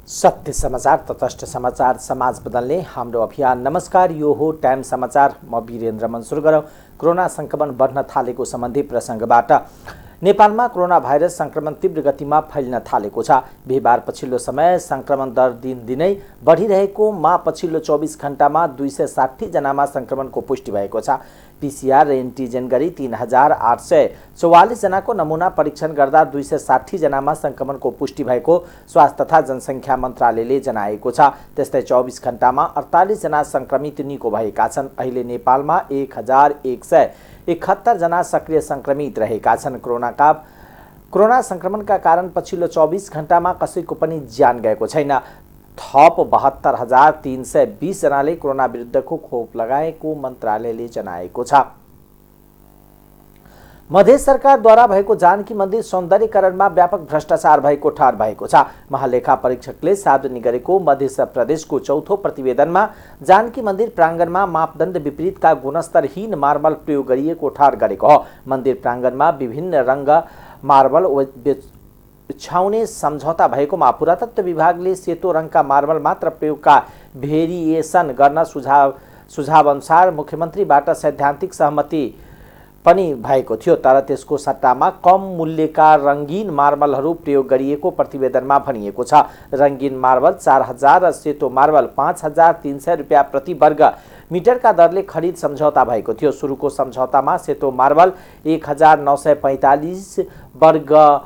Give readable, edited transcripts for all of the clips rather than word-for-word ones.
सत्य समाचार, तटस्थ समाचार, समाज बदल्ने हाम्रो अभियान। नमस्कार, यो हो टाइम समाचार। म वीरेन्द्र मन्सुर गरौँ कोरोना संक्रमण बढ्न थालेको सम्बन्धी प्रसङ्गबाट। नेपालमा कोरोना भाइरस संक्रमण तीव्र गतिमा फैलिन थालेको छ। बिहिबार पछिल्लो समय संक्रमण दर दिनदिनै बढिरहेकोमा पछिल्लो 24 घण्टामा 260 जनामा संक्रमणको पुष्टि भएको छ। पीसीआर र एन्टिजेन गरी 3844 जनाको नमुना परीक्षण गर्दा 260 जनामा संक्रमणको पुष्टि भएको स्वास्थ्य तथा जनसङ्ख्या मन्त्रालयले जनाएको छ। त्यस्तै 24 घण्टामा 48 जना संक्रमित निको भएका छन्। अहिले नेपालमा 1171 जना सक्रिय संक्रमित रहेका छन्। कोरोना संक्रमणका कारण पछिल्लो 24 घण्टामा कसैको पनि ज्यान गएको छैन। थप 72,320 जनाले कोरोना विरुद्धको खोप लगाएको मन्त्रालयले जनाएको छ। मध्य सरकारद्वारा भएको जानकी मन्दिर सौन्दर्यकरणमा व्यापक भ्रष्टाचार भएको ठहर भएको छ। महालेखा परीक्षकले सार्वजनिक गरेको मध्य प्रदेशको चौथो प्रतिवेदनमा जानकी मन्दिर प्राङ्गणमा मापदण्ड विपरीतका गुणस्तरहीन मार्बल प्रयोग गरिएको ठहर गरेको हो। मन्दिर प्राङ्गणमा विभिन्न रङ्ग मार्बल बिछाउने सम्झौता भएकोमा पुरातत्व विभागले सेतो रङका मार्बल मात्र प्रयोगका भेरिएसन गर्न सुझाव अनुसार मुख्यमन्त्रीबाट सैद्धान्तिक सहमति पनि भएको थियो। तर त्यसको सट्टामा कम मूल्यका रङ्गीन मार्बलहरू प्रयोग गरिएको प्रतिवेदनमा भनिएको छ। रङ्गीन मार्बल 4000 र सेतो मार्बल 5300 रुपियाँ प्रति वर्ग मिटरका दरले खरिद सम्झौता भएको थियो। सुरुको सम्झौतामा सेतो मार्बल 1945 वर्ग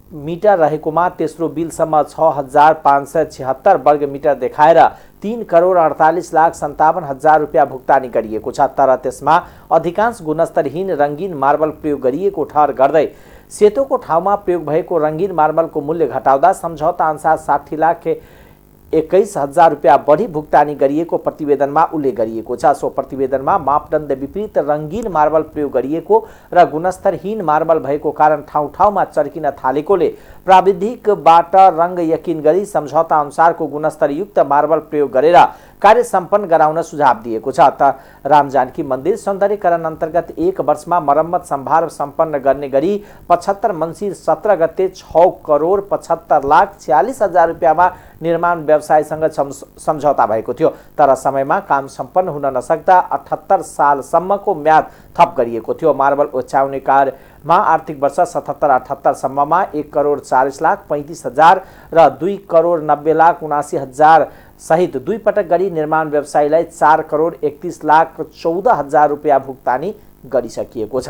मिटर रहेकोमा तेस्रो बिलसम्म 6576 वर्ग मिटर देखाएर 3,48,57,000 रुपियाँ भुक्तानी गरिएको छ। तर त्यसमा अधिकांश गुणस्तरहीन रङ्गीन मार्बल प्रयोग गरिएको ठहर गर्दै सेतोको ठाउँमा प्रयोग भएको रङ्गीन मार्बलको मूल्य घटाउँदा सम्झौता अनुसार 60,21,000 रुपियाँ बढी भुक्तानी गरिएको प्रतिवेदनमा उल्लेख गरिएको छ। सो प्रतिवेदनमा मापदण्ड विपरीत रङ्गीन मार्बल प्रयोग गरिएको र गुणस्तरहीन मार्बल भएको कारण ठाउँ ठाउँमा चर्किन थालेकोले प्राविधिकबाट रङ यकिन गरी सम्झौता अनुसारको गुणस्तरयुक्त मार्बल प्रयोग गरेर कार्य सम्पन्न गराउन सुझाव दिएको छ। त रामजानकी मन्दिर सौन्दर्यकरण अन्तर्गत 1 वर्षमा मरम्मत सम्भार सम्पन्न गर्ने गरी 75 मङ्सिर 17 गते 6,75,46,000 रुपियाँमा निर्माण व्यवसायसँग सम्झौता भएको थियो। तर समयमा काम सम्पन्न हुन नसक्दा 78 सालसम्मको म्याद थप गरिएको थियो। मार्बल ओछ्याउने कार्यमा आर्थिक वर्ष 77-78 सम्ममा 1,40,35,000 र 2,90,79,000 सहित दुई पटक गरी निर्माण व्यवसायीलाई 4,31,14,000 रुपियाँ भुक्तानी गरिसकिएको छ।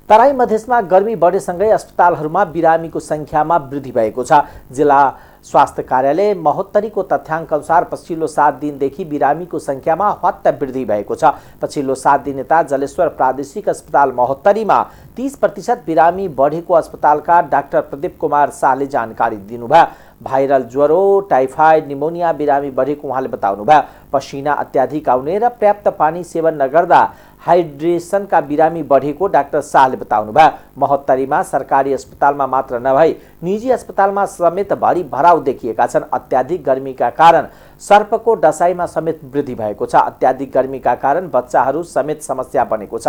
तराई मधेसमा गर्मी बढेसँगै अस्पतालहरूमा बिरामीको संख्यामा वृद्धि भएको छ। जिल्ला स्वास्थ्य कार्यालय महोत्तरीको तथ्याङ्क अनुसार पछिल्लो 7 दिनदेखि बिरामीको संख्यामा हत्त वृद्धि भएको छ। पछिल्लो 7 दिन यता जलेश्वर प्रादेशिक अस्पताल महोत्तरीमा 30% बिरामी बढेको अस्पतालका डाक्टर प्रदीप कुमार शाहले जानकारी दिनुभयो। भाइरल ज्वरो, टाइफाइड, निमोनिया बिरामी बढेको उहाँले बताउनुभयो। पसिना अत्याधिक आउने र पर्याप्त पानी सेवन नगर्दा हाइड्रेसनका बिरामी बढेको डाक्टर शाहले बताउनुभयो। महोत्तरीमा सरकारी अस्पतालमा मात्र नभई निजी अस्पतालमा समेत भरि भराउ देखिएका छन्। अत्याधिक गर्मीका कारण सर्पको डसाइमा समेत वृद्धि भएको छ। अत्याधिक गर्मीका कारण बच्चाहरू समेत समस्या बनेको छ।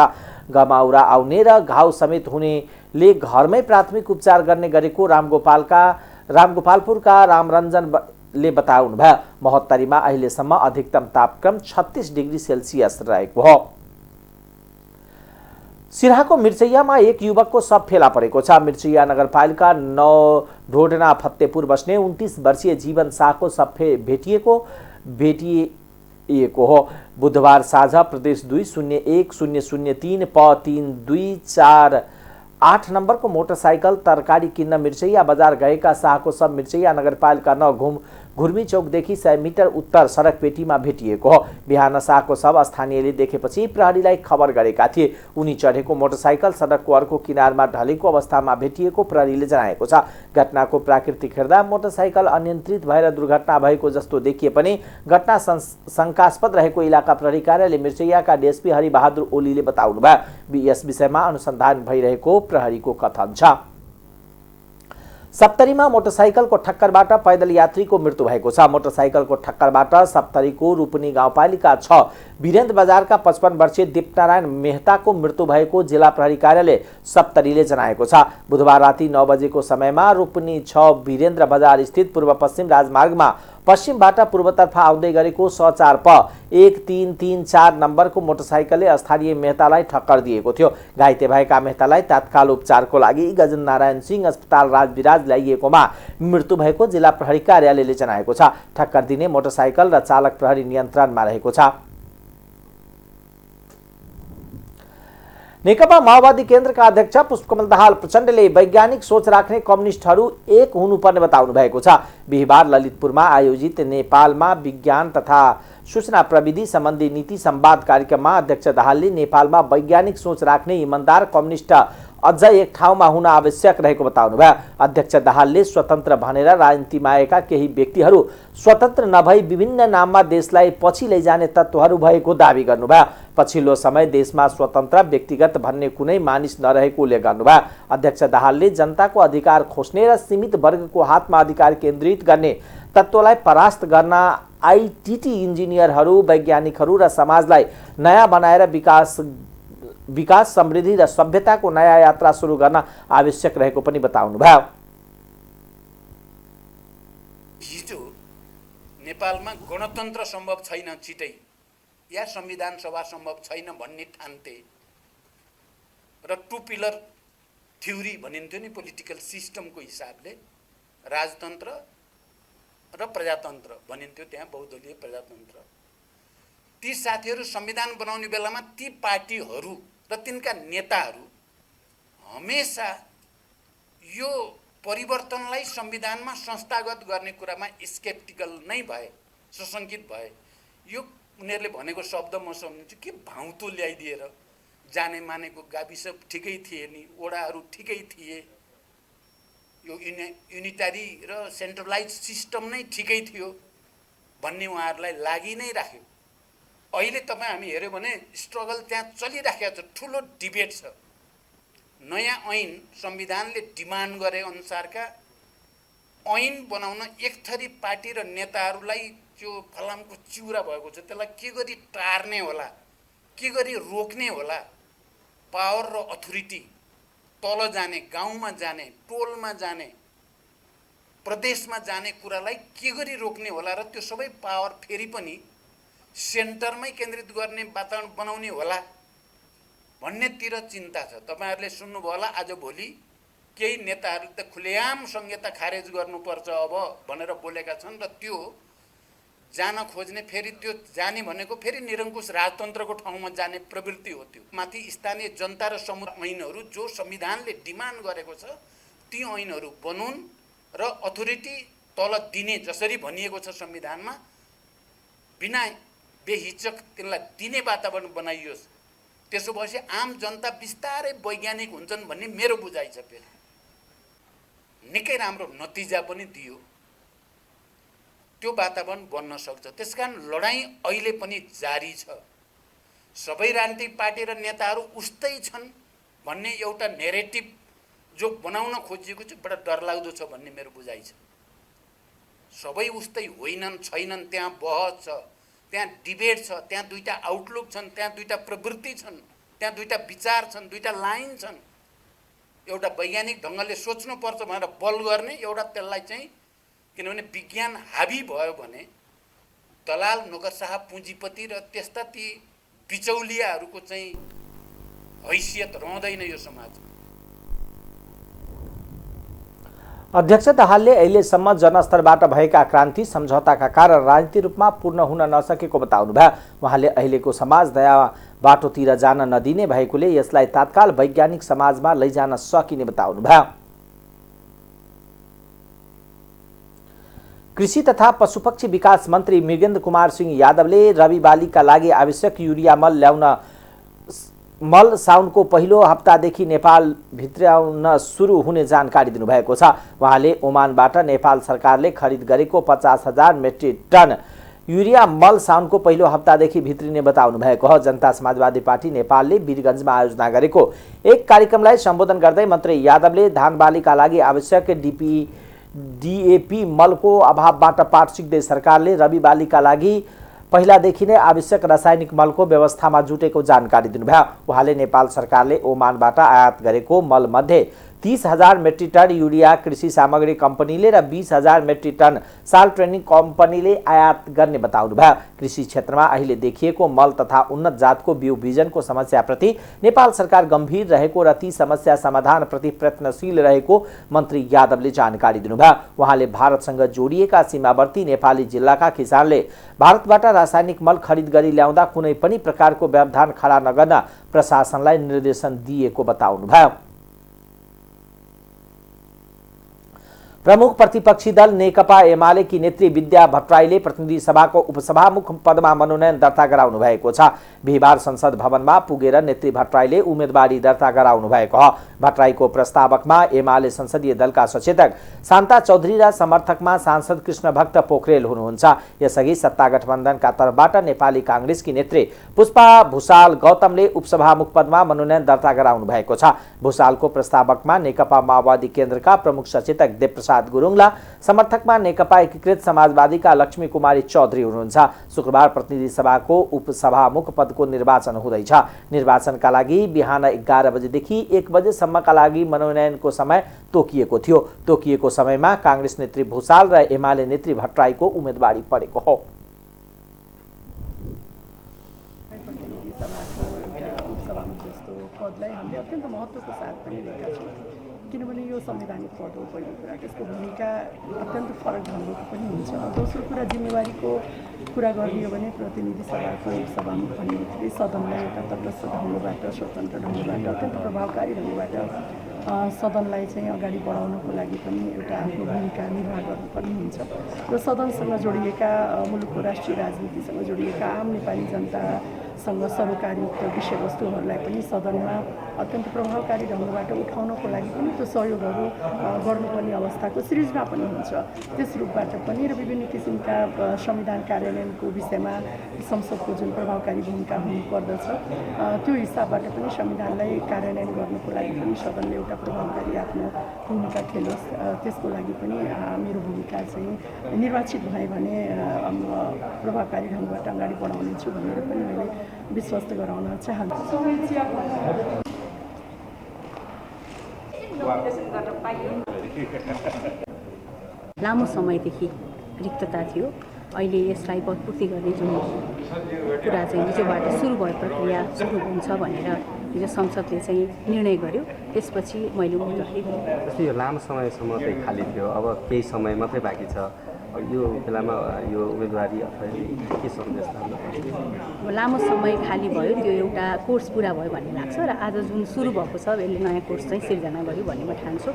गमाउरा आउने र घाउ समेत हुनेले घरमै प्राथमिक उपचार गर्ने गरेको रामगोपालपुरका रामरञ्जनले बताउनुभयो। महोत्तरीमा अहिलेसम्म अधिकतम तापक्रम 36 डिग्री सेल्सियस रहेको हो। सिराहाको मिर्चैयामा एक युवकको शव फेला परेको छ। मिर्चैया नगरपालिका 9 ढोडना फतेपुर बस्ने 29 वर्षीय जीवन शाहको शव भेटिएको हो। बुधबार साँझ प्रदेश 201-003 प 3248 नम्बरको मोटरसाइकल तरकारी किन्न मिर्चैया बजार गएका शाहको शव मिर्चैया नगरपालिका 9 घुर्मी चौकदेखि 100 मिटर उत्तर सडक पेटीमा भेटिएको हो। बिहान शाहको शव स्थानीयले देखेपछि प्रहरीलाई खबर गरेका थिए। उनी चढेको मोटरसाइकल सडकको अर्को किनारमा ढलेको अवस्थामा भेटिएको प्रहरीले जनाएको छ। घटनाको प्राकृतिक हेर्दा मोटरसाइकल अनियन्त्रित भएर दुर्घटना भएको जस्तो देखिए पनि घटना शङ्कास्पद रहेको इलाका प्रहरी कार्यालय मिर्चैयाका डीएसपी हरिबहादुर ओलीले बताउनुभयो। यस विषयमा अनुसन्धान भइरहेको प्रहरीको कथन छ। सप्तरीमा मोटरसाइकलको ठक्करबाट पैदल यात्रीको मृत्यु भएको छ। मोटरसाइकलको ठक्करबाट सप्तरीको रूपनी गाउँपालिका 6 वीरेन्द्र बजारका 55 वर्षीय दीपनारायण मेहताको मृत्यु भएको जिल्ला प्रहरी कार्यालय सप्तरीले जनाएको छ। बुधबार राति 9 बजेको समयमा रूपनी 6 वीरेन्द्र बजार स्थित पूर्व पश्चिम राजमार्गमा पश्चिमबाट पूर्वतर्फ आउँदै गरेको स4 प 1334 नम्बरको मोटरसाइकलले स्थानीय मेहतालाई ठक्कर दिएको थियो। घाइते भएका मेहतालाई तत्काल उपचारको लागि गजननारायण सिंह अस्पताल राजविराज ल्याइएकोमा मृत्यु भएको जिल्ला प्रहरी कार्यालयले जनाएको छ। ठक्कर दिने मोटरसाइकल र चालक प्रहरी नियन्त्रणमा रहेको छ। नेकपा माओवादी केन्द्रका अध्यक्ष पुष्पकमल दाहाल प्रचण्डले वैज्ञानिक सोच राख्ने कम्युनिस्टहरू एक हुनुपर्ने बताउनु भएको छ। बिहिबार ललितपुरमा आयोजित नेपालमा विज्ञान तथा सूचना प्रविधि सम्बन्धी नीति संवाद कार्यक्रममा अध्यक्ष दाहालले नेपालमा वैज्ञानिक सोच राख्ने इमानदार कम्युनिस्ट अझ एक ठाउँमा हुन आवश्यक रहेको बताउनुभयो। अध्यक्ष दाहालले स्वतन्त्र भनेर राजनीतिमा आएका केही व्यक्तिहरू स्वतन्त्र नभई विभिन्न नाममा देशलाई पछि लैजाने तत्त्वहरू भएको दावी गर्नुभयो। पछिल्लो समय देशमा स्वतन्त्र व्यक्तिगत भन्ने कुनै मानिस नरहेको उल्लेख गर्नुभयो। अध्यक्ष दाहालले जनताको अधिकार खोज्ने र सीमित वर्गको हातमा अधिकार केन्द्रित गर्ने तत्त्वलाई परास्त गर्न आईटीटी इन्जिनियरहरू, वैज्ञानिकहरू र समाजलाई नयाँ बनाएर विकास समृद्धि र सभ्यताको नयाँ यात्रा सुरु गर्न आवश्यक रहेको पनि बताउनुभयो। हिजो नेपालमा गणतन्त्र सम्भव छैन छिटै या संविधान सभा सम्भव छैन भन्ने ठान्थे र टु पिलर थ्योरी भनिन्थ्यो नि पोलिटिकल सिस्टमको हिसाबले राजतन्त्र र प्रजातन्त्र भनिन्थ्यो, त्यहाँ बहुदलीय प्रजातन्त्र। ती साथीहरू संविधान बनाउने बेलामा ती पार्टीहरू र तिनका नेताहरू हमेशा यो परिवर्तनलाई संविधानमा संस्थागत गर्ने कुरामा स्केप्टिकल नै भए, सशंकित भए। यो उनीहरूले भनेको शब्द म सम्झिन्छु कि भाउतो ल्याइदिएर जाने मानेको गाविस ठिकै थिए नि, ओडाहरू ठिकै थिए, यो युनिटरी र सेन्ट्रलाइज सिस्टम नै ठिकै थियो भन्ने उहाँहरूलाई लागि नै राख्यो। अहिले तपाईँ हामी हेऱ्यौँ भने स्ट्रगल त्यहाँ चलिराखेको छ, ठुलो डिबेट छ। नयाँ ऐन संविधानले डिमान्ड गरे अनुसारका ऐन बनाउन एक थरी पार्टी र नेताहरूलाई त्यो फलामको चिउरा भएको छ, त्यसलाई के गरी टार्ने होला, के गरी रोक्ने होला, पावर र अथोरिटी तल जाने, गाउँमा जाने, टोलमा जाने, प्रदेशमा जाने कुरालाई के गरी रोक्ने होला र त्यो सबै पावर फेरि पनि सेन्टरमै केन्द्रित गर्ने वातावरण बनाउने होला भन्नेतिर चिन्ता छ। तपाईहरुले सुन्नुभयो होला आजभोलि केही नेताहरूले त खुलेआम संहिता खारेज गर्नुपर्छ अब भनेर बोलेका छन् र त्यो जान खोज्ने फेरि त्यो जाने भनेको फेरि निरङ्कुश राजतन्त्रको ठाउँमा जाने प्रवृत्ति हो। त्यो माथि स्थानीय जनता र समूह ऐनहरू जो संविधानले डिमान्ड गरेको छ ती ऐनहरू बनुन् र अथोरिटी तल दिने जसरी भनिएको छ संविधानमा बिना बेहिचक त्यसलाई दिने वातावरण बनाइयोस्। त्यसो भएपछि आम जनता बिस्तारै वैज्ञानिक हुन्छन् भन्ने मेरो बुझाइ छ। फेरि निकै राम्रो नतिजा पनि दियो, त्यो वातावरण बन्न सक्छ। त्यसकारण लडाईँ अहिले पनि जारी छ। सबै राजनीतिक पार्टी र नेताहरू उस्तै छन् भन्ने एउटा नेरेटिभ जो बनाउन खोजिएको छ बडा डरलाग्दो छ भन्ने मेरो बुझाइ छ। सबै उस्तै होइनन्, छैनन्, त्यहाँ बहस छ, त्यहाँ डिबेट छ, त्यहाँ दुईटा आउटलुक छन्, त्यहाँ दुईटा प्रवृत्ति छन्, त्यहाँ दुईटा विचार छन्, दुईटा लाइन छन्। एउटा वैज्ञानिक ढङ्गले सोच्नुपर्छ भनेर बल गर्ने, एउटा त्यसलाई चाहिँ किनभने विज्ञान हावी भयो भने दलाल नोकरशाह पुँजीपति र त्यस्ता ती बिचौलियाहरूको चाहिँ हैसियत रहँदैन यो समाजमा। अध्यक्ष दाहालले अहिलेसम्म जनस्तरबाट भएका क्रान्ति सम्झौताका कारण राजनीतिक रूपमा पूर्ण हुन नसकेको बताउनुभयो। उहाँले अहिलेको समाज नयाँ बाटोतिर जान नदिने भएकोले यसलाई तत्काल वैज्ञानिक समाजमा लैजान सकिने बताउनुभयो। कृषि तथा पशुपक्षी विकास मन्त्री मृगेन्द्र कुमार सिंह यादवले रबी बालीका लागि आवश्यक युरिया मल ल्याउन मल साउनको पहिलो हप्तादेखि नेपाल भित्राउन सुरु हुने जानकारी दिनुभएको छ। उहाँले ओमानबाट नेपाल सरकारले खरिद गरेको 50,000 मेट्रिक टन युरिया मल साउनको पहिलो हप्तादेखि भित्रिने बताउनु भएको हो। जनता समाजवादी पार्टी नेपालले वीरगञ्जमा आयोजना गरेको एक कार्यक्रमलाई सम्बोधन गर्दै मन्त्री यादवले धान बालीका लागि आवश्यक डिएपी मलको अभावबाट पाठ सिक्दै सरकारले रबी बालीका लागि पहिलादेखि नै आवश्यक रासायनिक मलको व्यवस्थामा जुटेको जानकारी दिनुभयो। उहाँले नेपाल सरकारले ओमानबाट आयात गरेको मल मध्ये 30,000 मेट्रिक टन युरिया कृषि सामग्री कम्पनीले र 20,000 मेट्रिक टन साल ट्रेनिङ कम्पनीले आयात गर्ने बताउनुभयो। कृषि क्षेत्रमा अहिले देखिएको मल तथा उन्नत जातको बिउ बिजनको समस्याप्रति नेपाल सरकार गम्भीर रहेको र ती समस्या समाधानप्रति प्रयत्नशील रहेको मन्त्री यादवले जानकारी दिनुभयो। उहाँले भारतसँग जोडिएका सीमावर्ती नेपाली जिल्लाका किसानले भारतबाट रासायनिक मल खरिद गरी ल्याउँदा कुनै पनि प्रकारको व्यवधान खडा नगर्न प्रशासनलाई निर्देशन दिएको बताउनुभयो। प्रमुख प्रतिपक्षी दल नेकपा एमाले की नेत्री विद्या भट्टराईले प्रतिनिधि सभाको उपसभामुख पदमा मनोनयन दर्ता गराउनु भएको छ। बिहिबार संसद भवनमा पुगेर नेत्री भट्टराईले उम्मेदवारी दर्ता गराउनु भएको हो। भट्टराईको प्रस्तावकमा एमाले संसदीय दलका सचेतक शान्ता चौधरी र समर्थकमा सांसद कृष्णभक्त पोखरेल हुनुहुन्छ। यसअघि सत्ता गठबन्धनका तर्फबाट नेपाली कांग्रेसकी नेत्री पुष्पा भुसाल गौतमले उपसभामुख पदमा मनोनयन दर्ता गराउनु भएको छ। भुसालको प्रस्तावकमा नेकपा माओवादी केन्द्रका प्रमुख सचेतक देवप्रसाद गुरुङला, समर्थकमा नेकपा एकीकृत समाजवादीका लक्ष्मी कुमारी चौधरी हुनुहुन्छ। शुक्रबार प्रतिनिधि सभाको उपसभामुख पदको निर्वाचन हुँदैछ। निर्वाचनका लागि बिहान 11 बजेदेखि 1 बजेसम्मका लागि मनोनयनको समय तोकिएको थियो। तोकिएको समयमा कांग्रेस नेत्री भुसाल र एमाले नेत्री भट्टराईको उम्मेदवारी परेको हो। किनभने यो संवैधानिक पद हो पहिलो कुरा, त्यसको भूमिका अत्यन्त फरक ढङ्गको पनि हुन्छ। दोस्रो कुरा, जिम्मेवारीको कुरा गर्ने हो भने प्रतिनिधि सभाको सभामुख भन्ने बित्तिकै सदनलाई एउटा तटस्थ ढङ्गबाट, स्वतन्त्र ढङ्गबाट, अत्यन्त प्रभावकारी ढङ्गबाट सदनलाई चाहिँ अगाडि बढाउनको लागि पनि एउटा आफ्नो भूमिका निर्वाह गर्नुपर्ने हुन्छ र सदनसँग जोडिएका, मुलुकको राष्ट्रिय राजनीतिसँग जोडिएका आम नेपाली जनतासँग सरोकारयुक्त विषयवस्तुहरूलाई पनि सदनमा अत्यन्त प्रभावकारी ढङ्गबाट उठाउनको लागि पनि त्यो सहयोगहरू गर्नुपर्ने अवस्थाको सृजना पनि हुन्छ। त्यस रूपबाट पनि र विभिन्न किसिमका संविधान कार्यान्वयनको विषयमा संसदको जुन प्रभावकारी भूमिका हुनुपर्दछ त्यो हिसाबबाट पनि संविधानलाई कार्यान्वयन गर्नको लागि पनि सदनले एउटा प्रभावकारी आफ्नो भूमिका खेलोस्, त्यसको लागि पनि मेरो भूमिका चाहिँ निर्वाचित भए भने प्रभावकारी ढङ्गबाट अगाडि बढाउनेछु भनेर पनि मैले विश्वस्त गराउन चाहन्छु। लामो समयदेखि रिक्तता थियो। अहिले यसलाई भरपूर्ति गर्ने जुन कुरा चाहिँ हिजोबाट सुरु भयो, प्रक्रिया सुरु हुन्छ भनेर हिजो संसदले चाहिँ निर्णय गर्यो। त्यसपछि मैले उम्मेदवारी गरेँ। यो लामो समयसम्म चाहिँ खाली थियो, अब केही समय मात्रै बाँकी छ। यो बेलामा यो उम्मेदवारी अथवा के सन्देश अब लामो समय खाली भयो, त्यो एउटा कोर्स पुरा भयो भन्ने लाग्छ र आज जुन सुरु भएको छ यसले नयाँ कोर्स चाहिँ सिर्जना गर्यो भन्ने म ठान्छु।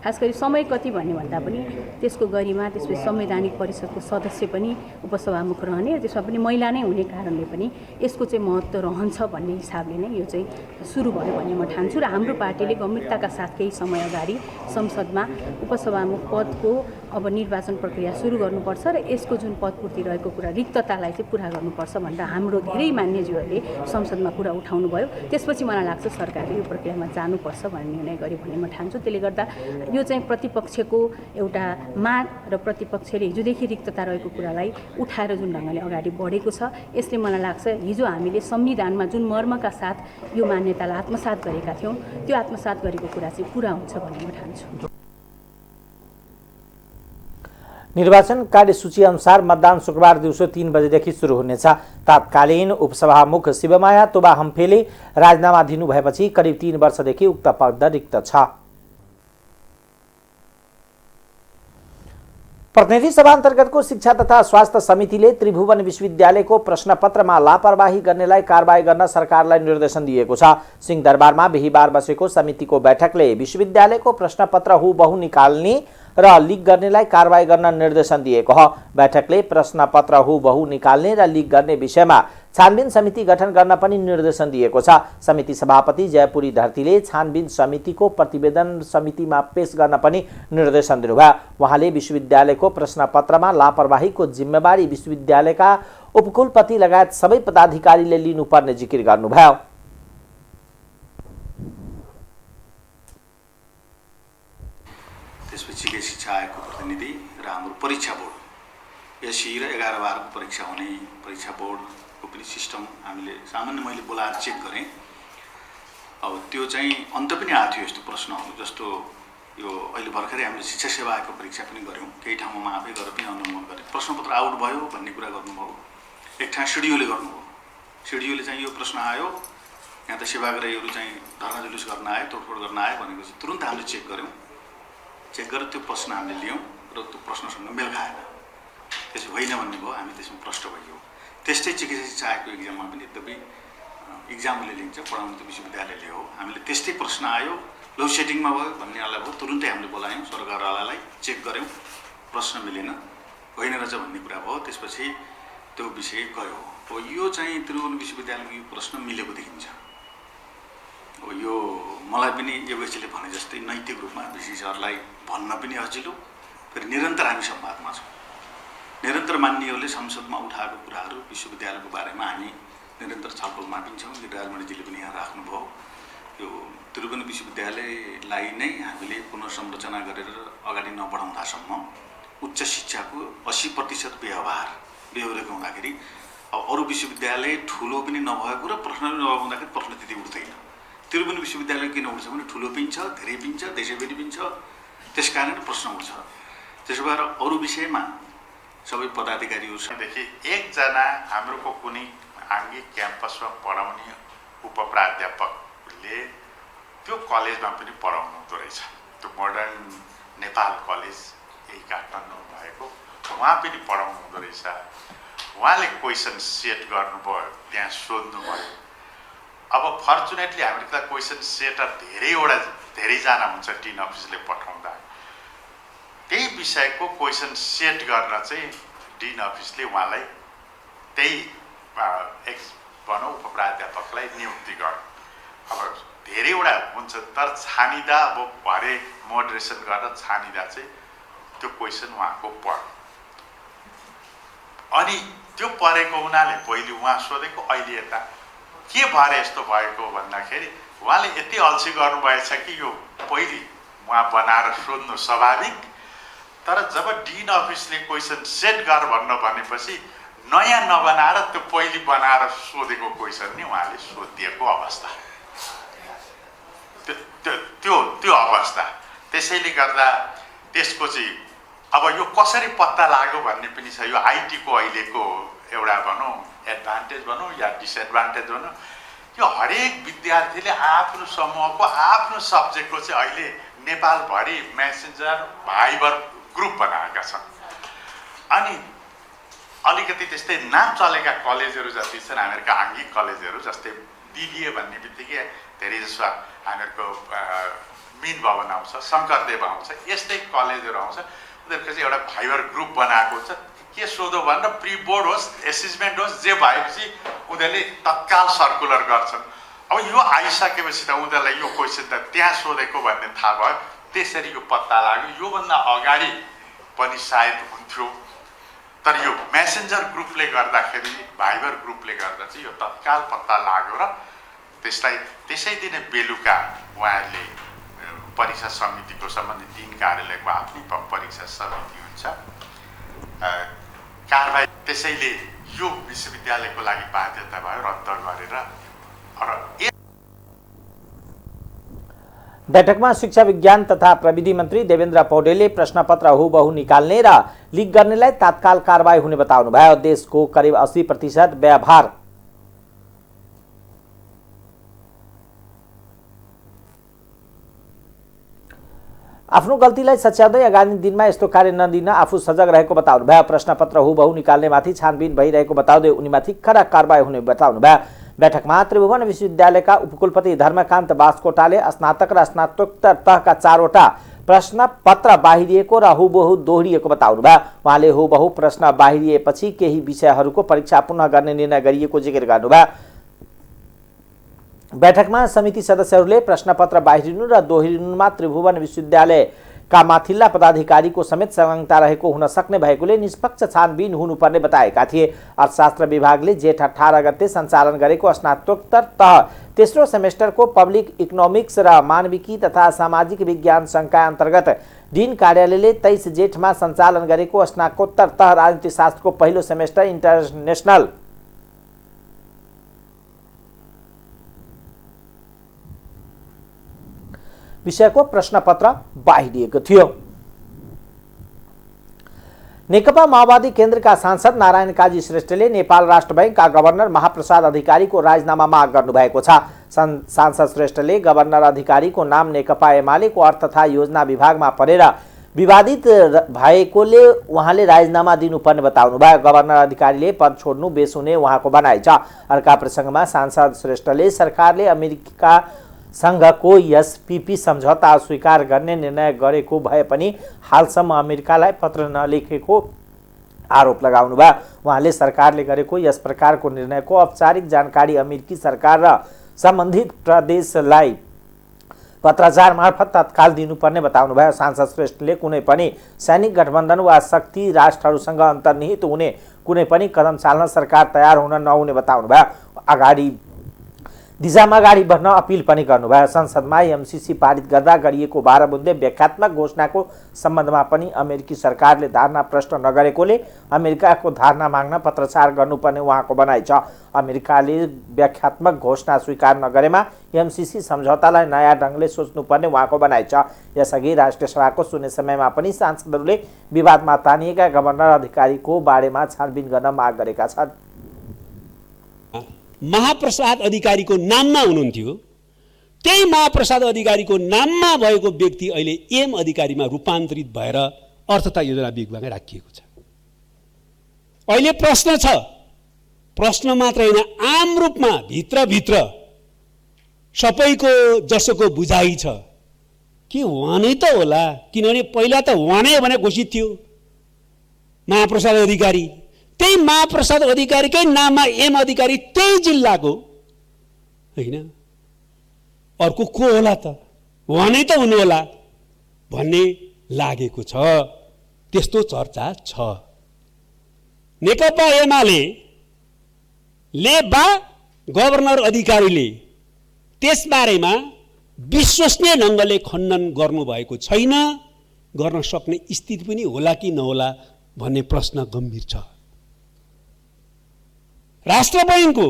खास गरी समय कति भन्ने भन्दा पनि त्यसको गरिमा, त्यसपछि संवैधानिक परिषदको सदस्य पनि उपसभामुख रहने र त्यसमा पनि महिला नै हुने कारणले पनि यसको चाहिँ महत्त्व रहन्छ भन्ने हिसाबले नै यो चाहिँ सुरु भयो भन्ने म ठान्छु र हाम्रो पार्टीले गम्भीरताका साथ केही समय अगाडि संसदमा उपसभामुख पदको अब निर्वाचन प्रक्रिया सुरु गर्नुपर्छ र यसको जुन पदपूर्ति रहेको कुरा रिक्ततालाई चाहिँ पुरा गर्नुपर्छ भनेर हाम्रो धेरै मान्यज्यूहरूले संसदमा कुरा उठाउनु भयो। त्यसपछि मलाई लाग्छ सरकारले यो प्रक्रियामा जानुपर्छ भन्ने निर्णय गर्यो भन्ने म ठान्छु। त्यसले गर्दा यो चाहिँ प्रतिपक्षको एउटा माग र प्रतिपक्षले हिजोदेखि रिक्तता रहेको कुरालाई उठाएर जुन ढङ्गले अगाडि बढेको छ, यसले मलाई लाग्छ हिजो हामीले संविधानमा जुन मर्मका साथ यो मान्यतालाई आत्मसात गरेका थियौँ त्यो आत्मसात गरेको कुरा चाहिँ पुरा हुन्छ भन्ने म ठान्छु। निर्वाचन कार्यसूची अनुसार मतदान शुक्रबार दिउँसो 3 बजेदेखि सुरु हुनेछ। तत्कालीन उपसभामुख शिवमाया तोबा हम्फेले राजीनामा दिनु भएपछि करिब 3 वर्षदेखि उक्त पद रिक्त छ। प्रतिनिधि सभा अन्तर्गतको शिक्षा तथा स्वास्थ्य समितिले त्रिभुवन विश्वविद्यालयको प्रश्नपत्रमा लापरवाही गर्नेलाई कारबाही गर्न सरकारलाई निर्देशन दिएको छ। सिंहदरबारमा बिहिबार बसेको समितिको बैठकले विश्वविद्यालयको प्रश्नपत्र हुबहु निकाल्ने र लिक गर्नेलाई कारबाही गर्न निर्देशन दिएको हो। बैठकले प्रश्नपत्र हुबहु निकाल्ने र लिक गर्ने विषयमा छानबिन समिति गठन गर्न पनि निर्देशन दिएको छ। समिति सभापति जयपुरी धरतीले छानबिन समितिको प्रतिवेदन समितिमा पेश गर्न पनि निर्देशन दिनुभयो। उहाँले विश्वविद्यालयको प्रश्नपत्रमा लापरवाहीको जिम्मेवारी विश्वविद्यालयका उपकुलपति लगायत सबै पदाधिकारीले लिनुपर्ने जिकिर गर्नुभयो। त्यसपछि शिक्षा आयोगको प्रतिनिधि र हाम्रो परीक्षा बोर्ड एसई र 11-12 को परीक्षा हुने परीक्षा बोर्डको पनि सिस्टम हामीले सामान्य मैले बोलाएर चेक गरेँ। अब त्यो चाहिँ अन्त पनि आएको थियो यस्तो प्रश्नहरू, जस्तो यो अहिले भर्खरै हामीले शिक्षा सेवा आयोगको परीक्षा पनि गऱ्यौँ। केही ठाउँमा म आफै गरेर पनि अनुमोदन गरेँ। प्रश्नपत्र आउट भयो भन्ने कुरा गर्नुभयो। एक ठाउँ सिडिओले गर्नुभयो। सिडिओले चाहिँ यो प्रश्न आयो, यहाँ त सेवाग्राहीहरू चाहिँ धरना जुलुस गर्न आए, तोडफोड गर्न आए भनेपछि तुरुन्त हामीले चेक गऱ्यौँ। चेक गरेर त्यो प्रश्न हामीले लियौँ र त्यो प्रश्नसँग मेल खाएन, त्यसो होइन भन्ने भयो। हामी त्यसमा प्रष्ट भइयो। त्यस्तै चिकित्सा शिक्षा आयोगको इक्जाममा पनि यद्यपि इक्जाम उसले लिन्छ, पढाउनु त विश्वविद्यालयले हो। हामीले त्यस्तै प्रश्न आयो, लोड सेटिङमा भयो भन्नेलाई भयो, तुरुन्तै हामीले बोलायौँ, सरकारवालालाई चेक गऱ्यौँ, प्रश्न मिलेन, होइन रहेछ भन्ने कुरा भयो। त्यसपछि त्यो विषय गयो। हो यो चाहिँ त्रिभुवन विश्वविद्यालयको यो प्रश्न मिलेको देखिन्छ। हो यो मलाई पनि योगेशजीले भने जस्तै नैतिक रूपमा भिसी सरलाई भन्न पनि सजिलो, फेरि निरन्तर हामी संवादमा छौँ। निरन्तर मान्यहरूले संसदमा उठाएको कुराहरू विश्वविद्यालयको बारेमा हामी निरन्तर छलफलमा पनि छौँ। गिरिराजमणिजीले पनि यहाँ राख्नुभयो। यो त्रिभुवन विश्वविद्यालयलाई नै हामीले पुनर्संरचना गरेर अगाडि नबढाउँदासम्म उच्च शिक्षाको 80% बेहोरेको हुँदाखेरि अब अरू विश्वविद्यालय ठुलो पनि नभएको र प्रश्न पनि नभएको हुँदाखेरि प्रश्न त्यति उठ्दैन। त्रिभुवन विश्वविद्यालय किन उठ्छ भने ठुलो पनि छ, धेरै पनि छ, देशव्यापी पनि छ, त्यस कारण प्रश्न उठ्छ। त्यसो भएर अरू विषयमा सबै पदाधिकारीहरूदेखि एकजना हाम्रोको कुनै आङ्गिक क्याम्पसमा पढाउने उपप्राध्यापकले त्यो कलेजमा पनि पढाउनु हुँदो रहेछ। त्यो मोडर्न नेपाल कलेज यही काठमाडौँ भएको, उहाँ पनि पढाउनु हुँदो रहेछ। उहाँले क्वेसन सेट गर्नुभयो, त्यहाँ सोध्नुभयो। अब फर्चुनेटली हामीले त क्वेसन सेटर धेरैजना हुन्छ डिन अफिसले पठाउँदा। त्यही विषयको क्वेसन सेट गर्न चाहिँ डिन अफिसले उहाँलाई त्यही भनौँ उपप्राध्यापकलाई नियुक्ति गर्नु। अब धेरैवटा हुन्छ, तर छानिँदा अब भरे मोडरेसन गरेर छानिँदा चाहिँ त्यो क्वेसन उहाँको पढ्नु। अनि त्यो पढेको हुनाले पहिले उहाँ सोधेको, अहिले यता के भएर यस्तो भएको भन्दाखेरि उहाँले यति अल्छी गर्नुभएछ कि यो पहिले उहाँ बनाएर सोध्नु स्वाभाविक, तर जब डिन अफिसले क्वेसन सेट गर भन्न भनेपछि नयाँ नबनाएर त्यो पहिले बनाएर सोधेको क्वेसन नि उहाँले सोधिएको अवस्था, त्यो अवस्था। त्यसैले गर्दा त्यसको चाहिँ अब यो कसरी पत्ता लाग्यो भन्ने पनि छ। यो आइटीको अहिलेको एउटा भनौँ एडभान्टेज भनौँ या डिसएडभान्टेज भनौँ, यो हरेक विद्यार्थीले आफ्नो समूहको आफ्नो सब्जेक्टको चाहिँ अहिले नेपालभरि मेसेन्जर भाइबर ग्रुप बनाएका छन्। अनि अलिकति त्यस्तै नाम चलेका कलेजहरू जति छन् हामीहरूका आङ्गिक कलेजहरू, जस्तै दिदिए भन्ने बित्तिकै धेरैजसो हामीहरूको मिन भवन आउँछ, शङ्करदेव आउँछ, यस्तै कलेजहरू आउँछ। उनीहरूको चाहिँ एउटा भाइबर ग्रुप बनाएको हुन्छ। के सोधो भनेर प्री बोर्ड होस्, एसेसमेन्ट होस्, जे भएपछि उनीहरूले तत्काल सर्कुलर गर्छन्। अब यो आइसकेपछि त उनीहरूलाई यो क्वेसन त त्यहाँ सोधेको भन्ने थाहा भयो। त्यसरी यो पत्ता लाग्यो। योभन्दा अगाडि पनि सायद हुन्थ्यो, तर यो मेसेन्जर ग्रुपले गर्दाखेरि, भाइबर ग्रुपले गर्दा चाहिँ यो तत्काल पत्ता लाग्यो र त्यसलाई त्यसै दिन बेलुका उहाँहरूले परीक्षा समितिको सम्बन्धित 3 कार्यालयको आफ्नै परीक्षा समिति हुन्छ कारबाही। त्यसैले यो विश्वविद्यालयको लागि बाध्यता भयो, रद्द गरेर। बैठकमा शिक्षा विज्ञान तथा प्रविधि मन्त्री देवेन्द्र पौडेलले प्रश्नपत्र हुबहु निकाल्ने र लिक गर्नेलाई तात्काल कारबाही हुने बताउनुभयो। देशको करिब 80% व्यवहार आफ्नो गल्तीलाई सच्याउँदै आगामी दिनमा यस्तो कार्य नदिन आफू सजग रहेको बताउनुभयो। प्रश्नपत्र हुबहु निकाल्नेमाथि छानबिन भइरहेको बताउँदै उनीमाथि कडा कारबाही हुने बताउनुभयो। बैठकमा त्रिभुवन विश्वविद्यालयका उपकुलपति धर्मकान्त बास्कोटाले स्नातक र स्नातकोत्तर तहका 4वटा प्रश्न पत्र बाहिरिएको र हुबहु दोहोरिएको बताउनुभयो। उहाँले हुबहु प्रश्न बाहिरिएपछि केही विषयहरूको परीक्षा पुनः गर्ने निर्णय गरिएको जिकिर गर्नुभयो। बैठकमा समिति सदस्यहरूले प्रश्नपत्र बाहिरिनु र दोहोरिनुमा त्रिभुवन विश्वविद्यालयका माथिल्ला पदाधिकारीको समेत संलग्नता रहेको हुन सक्ने भएकोले निष्पक्ष छानबिन हुनुपर्ने बताएका थिए। अर्थशास्त्र विभागले जेठ 18 गते सञ्चालन गरेको स्नातकोत्तर तह तेस्रो सेमेस्टरको पब्लिक इकोनोमिक्स र मानविकी तथा सामाजिक विज्ञान संकाय अन्तर्गत डीन कार्यालयले 23 जेठमा सञ्चालन गरेको स्नातकोत्तर तह राजनीतिशास्त्रको पहिलो सेमेस्टर इन्टरनेसनल विषयको प्रश्नपत्र बाहिरिएको थियो। नेकपा माओवादी केन्द्रका सांसद नारायण काजी श्रेष्ठले नेपाल राष्ट्र बैंकका गभर्नर महाप्रसाद अधिकारीको राजीनामा माग गर्नुभएको छ। सांसद श्रेष्ठले गभर्नर अधिकारीको नाम नेकपा एमालेको अर्थ तथा योजना विभागमा परेर विवादित भएकोले उहाँले राजीनामा दिनुपर्ने बताउनुभयो। गभर्नर अधिकारीले पद छोड्नु बेस हुने उहाँको भनाइ छ। अर्का प्रसङ्गमा सांसद श्रेष्ठले सरकारले अमेरिका संघको एसपीपी सम्झौता स्वीकार गर्ने निर्णय गरेको भए पनि हालसम्म अमेरिकालाई पत्र नलेखेको आरोप लगाउनुभयो। उहाँले सरकारले गरेको यस प्रकारको निर्णयको औपचारिक जानकारी अमेरिकी सरकार र सम्बन्धित प्रदेशलाई पत्राचार मार्फत तत्काल दिनुपर्ने बताउनुभयो। सांसद श्रेष्ठले कुनै पनि सैनिक गठबन्धन वा शक्ति राष्ट्रहरूसँग अन्तर्निहित हुने कुनै पनि कदम चाल्न सरकार तयार हुन नहुने बताउनुभयो। दिशामा अगाडि बढ्न अपिल पनि गर्नुभयो। संसदमा एमसीसी पारित गर्दा गरिएको 12 बुँदे व्याख्यात्मक घोषणाको सम्बन्धमा पनि अमेरिकी सरकारले धारणा प्रश्न नगरेकोले अमेरिकाको धारणा माग्न पत्राचार गर्नुपर्ने उहाँको भनाइ छ। अमेरिकाले व्याख्यात्मक घोषणा स्वीकार नगरेमा एमसीसी सम्झौतालाई नयाँ ढङ्गले सोच्नुपर्ने उहाँको भनाइ छ। यसअघि राष्ट्रिय सभाको शून्य समयमा पनि सांसदहरूले विवादमा तानिएका गभर्नर अधिकारीको बारेमा छानबिन गर्न माग गरेका छन्। महाप्रसाद अधिकारीको नाममा हुनुहुन्थ्यो, त्यही महाप्रसाद अधिकारीको नाममा भएको व्यक्ति अहिले एम अधिकारीमा रूपान्तरित भएर अर्थ तथा योजना विभागमा राखिएको छ। अहिले प्रश्न छ, प्रश्न मात्र होइन, आम रूपमा भित्रभित्र सबैको जसोको बुझाइ छ कि उहाँ नै त होला, किनभने पहिला त उहाँ नै भने घोषित थियो महाप्रसाद अधिकारी। त्यही महाप्रसाद अधिकारीकै नाममा एम अधिकारी त्यही जिल्लाको होइन, अर्को को होला त, उहाँ नै त हुनु होला भन्ने लागेको छ। त्यस्तो चर्चा छ। नेकपा एमाले बा गभर्नर अधिकारीले त्यसबारेमा विश्वसनीय ढङ्गले खण्डन गर्नुभएको छैन, गर्न सक्ने स्थिति पनि होला कि नहोला भन्ने प्रश्न गम्भीर छ। राष्ट्र बैंकको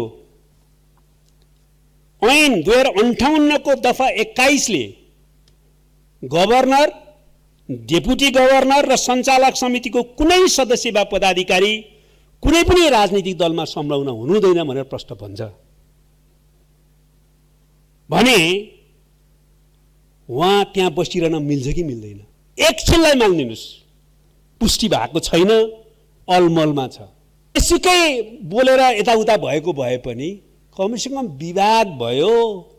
ऐन 2058 को दफा 21 ले गभर्नर, डेपुटी गभर्नर र सञ्चालक समितिको कुनै सदस्य वा पदाधिकारी कुनै पनि राजनीतिक दलमा संलग्न हुनुहुँदैन भनेर प्रश्न भन्छ भने उहाँ त्यहाँ बसिरहन मिल्छ कि मिल्दैन? एकछिनलाई मान्दिनुस्, पुष्टि भएको छैन, अलमलमा छ। यसुकै बोलेर यताउता भएको भए पनि कमसेकम विवाद भयो,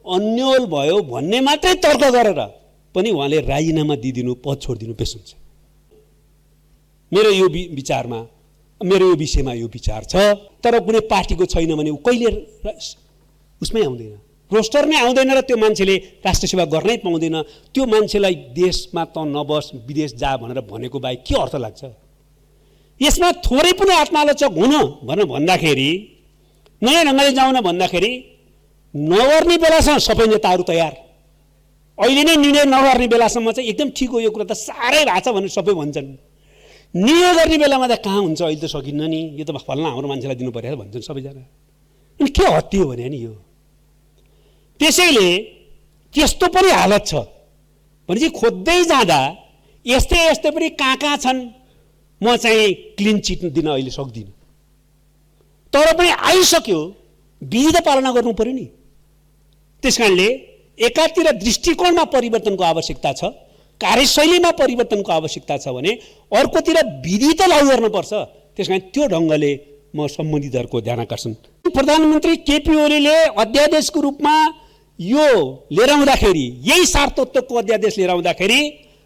अन्यल भयो भन्ने मात्रै तर्क गरेर पनि उहाँले राजीनामा दिइदिनु, पद छोडिदिनु बेस हुन्छ। मेरो यो विचारमा, मेरो यो विषयमा यो विचार छ। तर कुनै पार्टीको छैन भने ऊ कहिले उसमै आउँदैन, रोस्टर नै आउँदैन र त्यो मान्छेले राष्ट्र सेवा गर्नै पाउँदैन। त्यो मान्छेलाई देशमा त नबस, विदेश जा भनेर भनेको बाहेक के अर्थ लाग्छ? यसमा थोरै पनि आत्मालोचक हुन भनेर भन्दाखेरि, नयाँ ढङ्गले जाउन भन्दाखेरि नगर्ने बेलासम्म सबै नेताहरू तयार, अहिले नै निर्णय नगर्ने बेलासम्म चाहिँ एकदम ठिक हो, यो कुरा त साह्रै भएको छ भनेर सबै भन्छन्। निर्णय गर्ने बेलामा त कहाँ हुन्छ, अहिले त सकिन्न नि, यो त फल्ना हाम्रो मान्छेलाई दिनु पर्यो भन्छन् सबैजना। अनि के हत्ती हो भने नि यो? त्यसैले त्यस्तो पनि हालत छ भनेपछि खोज्दै जाँदा यस्तै यस्तै पनि कहाँ छन्, म चाहिँ क्लिन चिट दिन अहिले सक्दिनँ। तर पनि आइसक्यो, विधि त पालना गर्नु पर्यो नि। त्यसकारणले एकातिर दृष्टिकोणमा परिवर्तनको आवश्यकता छ, कार्यशैलीमा परिवर्तनको आवश्यकता छ भने अर्कोतिर विधि त लागू गर्नुपर्छ। त्यसकारण त्यो ढङ्गले म सम्बन्धितहरूको ध्यान आकर्षण। प्रधानमन्त्री केपी ओलीले अध्यादेशको रूपमा यो लिएर आउँदाखेरि, यही 7 तत्त्वको अध्यादेश लिएर आउँदाखेरि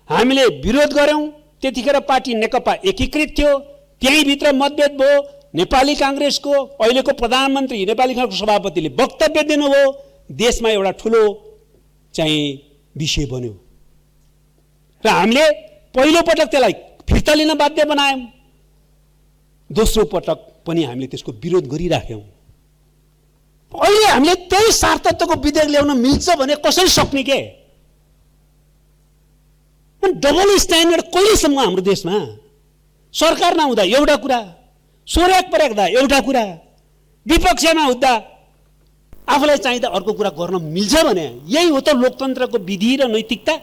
हामीले विरोध गर्यौं। त्यतिखेर पार्टी नेकपा एकीकृत थियो, त्यहीँभित्र मतभेद भयो। नेपाली कांग्रेसको अहिलेको प्रधानमन्त्री नेपाली कांग्रेसको सभापतिले वक्तव्य दिनुभयो, देशमा एउटा ठुलो चाहिँ विषय बन्यो र हामीले पहिलो पटक त्यसलाई फिर्ता लिन बाध्य बनायौं। दोस्रो पटक पनि हामीले त्यसको विरोध गरिराख्यौं। अहिले हामीले त्यही सार्थत्वको विधेयक ल्याउन मिल्छ भने कसरी सक्ने के? डबल स्ट्यान्डर्ड कहिलेसम्म हाम्रो देशमा? सरकार नहुँदा एउटा कुरा, सोर्याक पर्याक्दा एउटा कुरा, विपक्षमा हुँदा आफूलाई चाहिँदा अर्को कुरा गर्न मिल्छ भने यही हो त लोकतन्त्रको विधि र नैतिकता।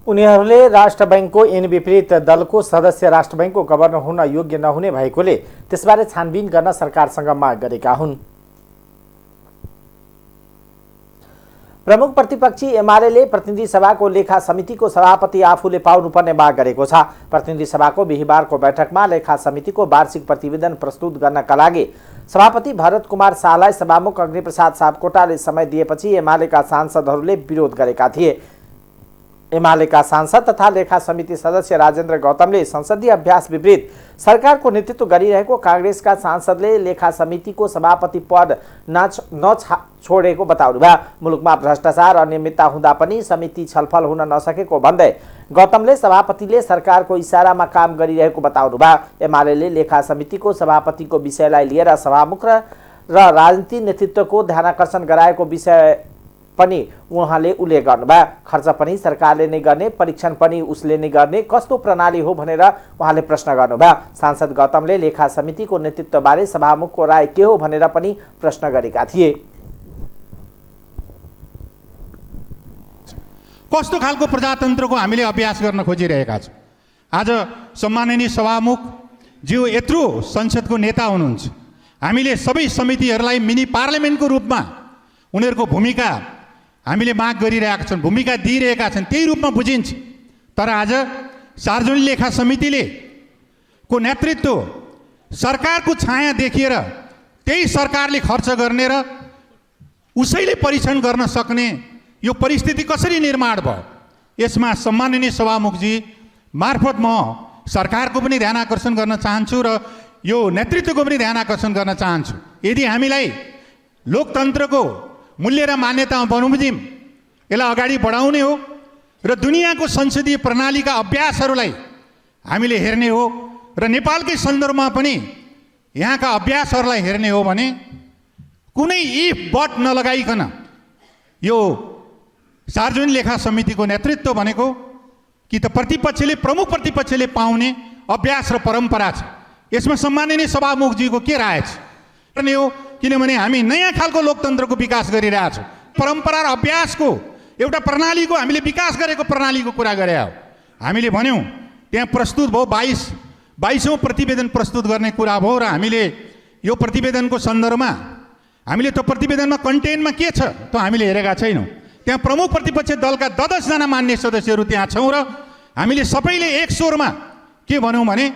उनीहरूले राष्ट्र बैंकको यिन विपरीत दलको सदस्य राष्ट्र बैंकको गभर्नर हुन योग्य नहुने भएकोले त्यसबारे छानबिन गर्न सरकारसँग माग गरेका हुन्। प्रमुख प्रतिपक्षी एमाले प्रतिनिधि सभाको लेखा समितिको सभापति आफूले पाउनुपर्ने माग गरेको छ। प्रतिनिधि सभाको बिहीबारको बैठकमा लेखा समितिको वार्षिक प्रतिवेदन प्रस्तुत गर्नका लागि सभापति भरत कुमार शाहलाई सभामुख अग्निप्रसाद सापकोटाले समय दिएपछि एमालेका सांसदहरूले विरोध गरेका थिए। एमालेका सांसद तथा लेखा समिति सदस्य राजेन्द्र गौतमले संसदीय अभ्यास विपरीत सरकारको नेतृत्व गरिरहेको कांग्रेसका सांसदले लेखा समितिको सभापति पद छोडेको बताउनुभयो। मुलुकमा भ्रष्टाचार अनियमितता हुँदा पनि समिति छलफल हुन नसकेको भन्दै गौतमले सभापतिले सरकारको इशारामा काम गरिरहेको बताउनुभयो। एमालेले लेखा समितिको सभापतिको विषयलाई लिएर सभामुख र राजनीति नेतृत्वको ध्यानाकर्षण गराएको विषय पनि उहाँले उल्लेख गर्नुभयो। खर्च पनि सरकारले नै गर्ने, परीक्षण पनि उसले नै गर्ने, कस्तो प्रणाली हो भनेर उहाँले प्रश्न गर्नुभयो। सांसद गौतमले लेखा समितिको नेतृत्वबारे सभामुखको राय के हो भनेर पनि प्रश्न गरेका थिए। कस्तो खालको प्रजातन्त्रको हामीले अभ्यास गर्न खोजिरहेका छौँ? आज सम्माननीय सभामुख ज्यू यत्रो संसदको नेता हुनुहुन्छ, हामीले सबै समितिहरूलाई मिनी पार्लियामेन्टको रूपमा उनीहरूको भूमिका हामीले माग गरिरहेका छौँ, भूमिका दिइरहेका छन्, त्यही रूपमा बुझिन्छ। तर आज सार्वजनिक लेखा समितिले को नेतृत्व सरकारको छाया देखिएर त्यही सरकारले खर्च गर्ने र उसैले परीक्षण गर्न सक्ने यो परिस्थिति कसरी निर्माण भयो? यसमा सम्माननीय सभामुखजी मार्फत म सरकारको पनि ध्यान आकर्षण गर्न चाहन्छु र यो नेतृत्वको पनि ध्यान आकर्षण गर्न चाहन्छु। यदि हामीलाई लोकतन्त्रको मूल्य र मान्यतामा बमोजिम यसलाई अगाडि बढाउने हो र दुनियाँको संसदीय प्रणालीका अभ्यासहरूलाई हामीले हेर्ने हो र नेपालकै सन्दर्भमा पनि यहाँका अभ्यासहरूलाई हेर्ने हो भने कुनै इफ बट नलगाइकन यो सार्वजनिक लेखा समितिको नेतृत्व भनेको कि त प्रतिपक्षले प्रमुख प्रतिपक्षले पाउने अभ्यास र परम्परा छ। यसमा सम्माननीय सभामुखजीको के राय छ भन्ने हो, किनभने हामी नयाँ खालको लोकतन्त्रको विकास गरिरहेछौँ। परम्परा र अभ्यासको एउटा प्रणालीको हामीले विकास गरेको प्रणालीको कुरा गरे हो। हामीले भन्यौँ त्यहाँ प्रस्तुत भयो 22औं प्रतिवेदन प्रस्तुत गर्ने कुरा भयो र हामीले यो प्रतिवेदनको सन्दर्भमा हामीले त्यो प्रतिवेदनमा कन्टेन्टमा के छ त हामीले हेरेका छैनौँ। त्यहाँ प्रमुख प्रतिपक्ष दलका 10 जना मान्य सदस्यहरू त्यहाँ छौँ र हामीले सबैले एक स्वरमा के भन्यौँ भने